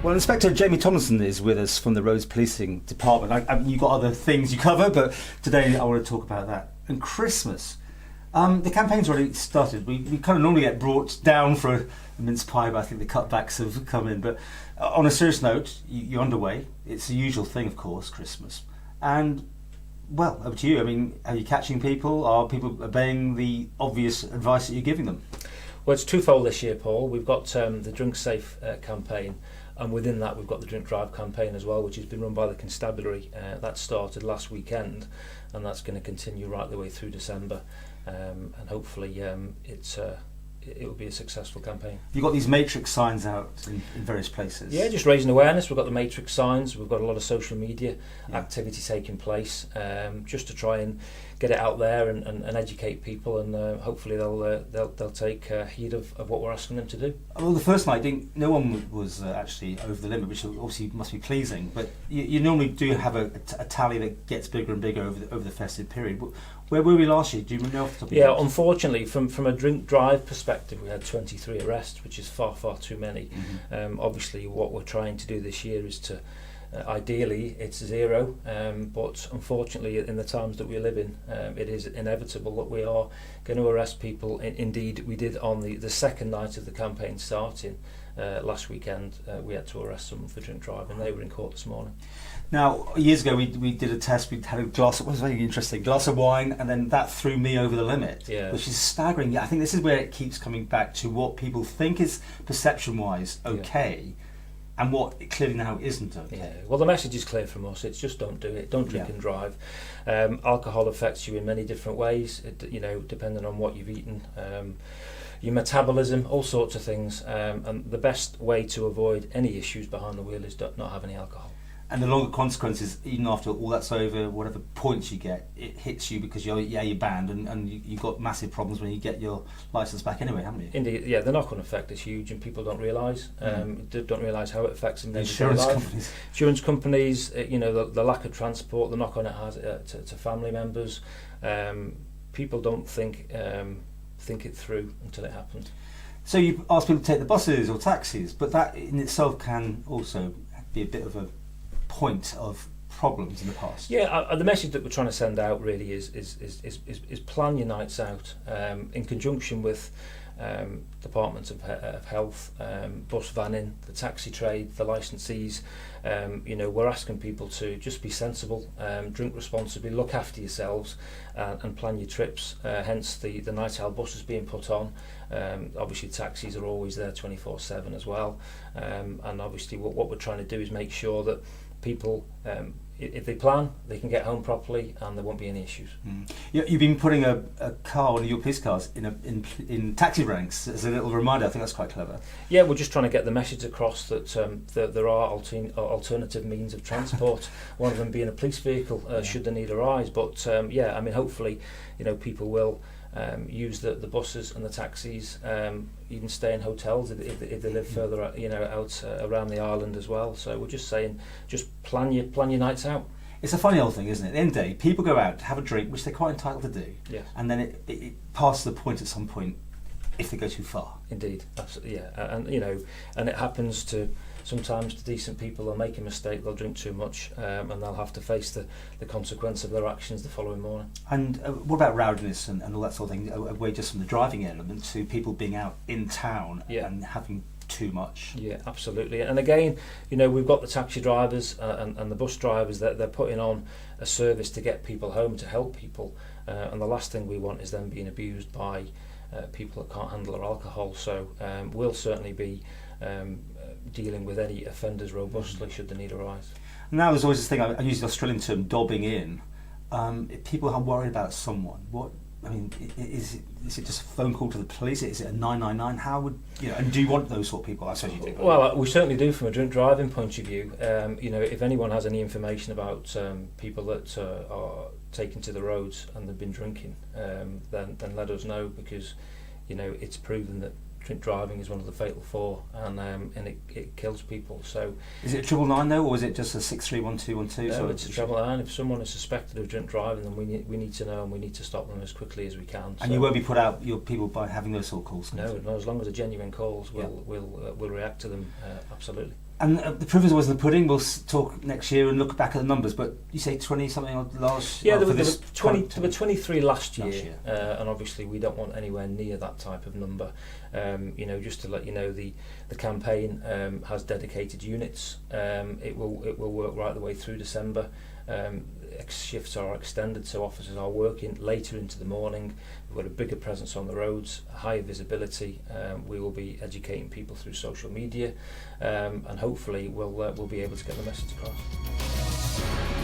Well, Inspector Jamie Tomlinson is with us from the Roads Policing Department. You've got other things you cover, but today I want to talk about that. And Christmas. The campaign's already started. We kind of normally get brought down for a mince pie, but I think the cutbacks have come in. But on a serious note, you're underway. It's the usual thing, of course, Christmas. And, well, over to you. I mean, are you catching people? Are people obeying the obvious advice that you're giving them? Well, it's twofold this year, Paul. We've got the Drink Safe campaign, and within that we've got the Drink Drive campaign as well, which has been run by the Constabulary. That started last weekend, and that's going to continue right the way through December, and hopefully it will be a successful campaign. You've got these matrix signs out in various places. Yeah, just raising awareness. We've got the matrix signs. We've got a lot of social media activity taking place, just to try and get it out there and educate people, and hopefully they'll take heed of what we're asking them to do. Well, the first night, no one was actually over the limit, which obviously must be pleasing. But you normally do have a tally that gets bigger and bigger over the festive period. Where were we last year? Do you know off the top of your head? Unfortunately, from a drink drive perspective, we had 23 arrests, which is far too many. Mm-hmm. Obviously, what we're trying to do this year is to ideally it's zero, but unfortunately in the times that we live in, it is inevitable that we are going to arrest people. Indeed, we did on the second night of the campaign starting last weekend. We had to arrest someone for drink driving. They were in court this morning. Now, years ago we did a test. We had a glass, it was very interesting, glass of wine, and then that threw me over the limit, which is staggering. I think this is where it keeps coming back to what people think is perception-wise okay, and what clearly now isn't okay. Yeah. Well, the message is clear from us. It's just don't do it. Don't drink and drive. Alcohol affects you in many different ways, depending on what you've eaten, your metabolism, all sorts of things. And the best way to avoid any issues behind the wheel is not have any alcohol. And the longer consequences, even after all that's over, whatever points you get, it hits you because you're banned, and you've got massive problems when you get your licence back anyway, haven't you? Indeed, yeah. The knock-on effect is huge, and people don't realise. Don't realise how it affects them. Insurance companies. Insurance companies. The lack of transport, the knock-on it has to family members. People don't think it through until it happens. So you ask people to take the buses or taxis, but that in itself can also be a bit of a point of problems in the past. Yeah, the message that we're trying to send out really is plan your nights out in conjunction with departments of health, bus vanning, the taxi trade, the licensees. We're asking people to just be sensible, drink responsibly, look after yourselves, and plan your trips. Hence the night owl buses being put on. Obviously taxis are always there 24/7 as well, and obviously what we're trying to do is make sure that people, if they plan, they can get home properly and there won't be any issues. You've been putting a car, one of your police cars, in taxi ranks as a little reminder. I think that's quite clever. Yeah, we're just trying to get the message across that there are alternative means of transport. One of them being a police vehicle, should the need arise. But hopefully, people will use the buses and the taxis, even stay in hotels if they live further out around the island as well. So we're just saying, just plan your nights out. It's a funny old thing, isn't it? At the end of the day, people go out, have a drink, which they're quite entitled to do, and then it passes the point at some point if they go too far. Indeed, absolutely, yeah. And it happens to sometimes to decent people. They'll make a mistake, they'll drink too much, and they'll have to face the consequence of their actions the following morning. And what about rowdiness and all that sort of thing, away just from the driving element to people being out in town and having too much? Yeah, absolutely. And again, we've got the taxi drivers and the bus drivers that they're putting on a service to get people home, to help people, and the last thing we want is them being abused by people that can't handle their alcohol. So we'll certainly be dealing with any offenders robustly should the need arise. Now there's always this thing, I use the Australian term, dobbing in. If people are worried about someone, is it just a phone call to the police? Is it a 999? How would and do you want those sort of people? I suppose you do. Well, we certainly do from a drink driving point of view. If anyone has any information about people that are taken to the roads and they've been drinking, then let us know, because it's proven that drink driving is one of the fatal four, and it kills people. So is it 999 though, or is it just a 631212? No, it's a 999. If someone is suspected of drink driving, then we need to know, and we need to stop them as quickly as we can. And you won't be put out your people by having those sort of calls? No, as long as they're genuine calls, we'll react to them absolutely. And the proof is always in the pudding. We'll talk next year and look back at the numbers. But you say 20 something on last year? Yeah, Oh, there were 23 last Last year, year. and obviously we don't want anywhere near that type of number. You know, just to let you know, the campaign has dedicated units. It will work right the way through December. Shifts are extended, so officers are working later into the morning. We've got a bigger presence on the roads, higher visibility. We will be educating people through social media, and hopefully we'll be able to get the message across.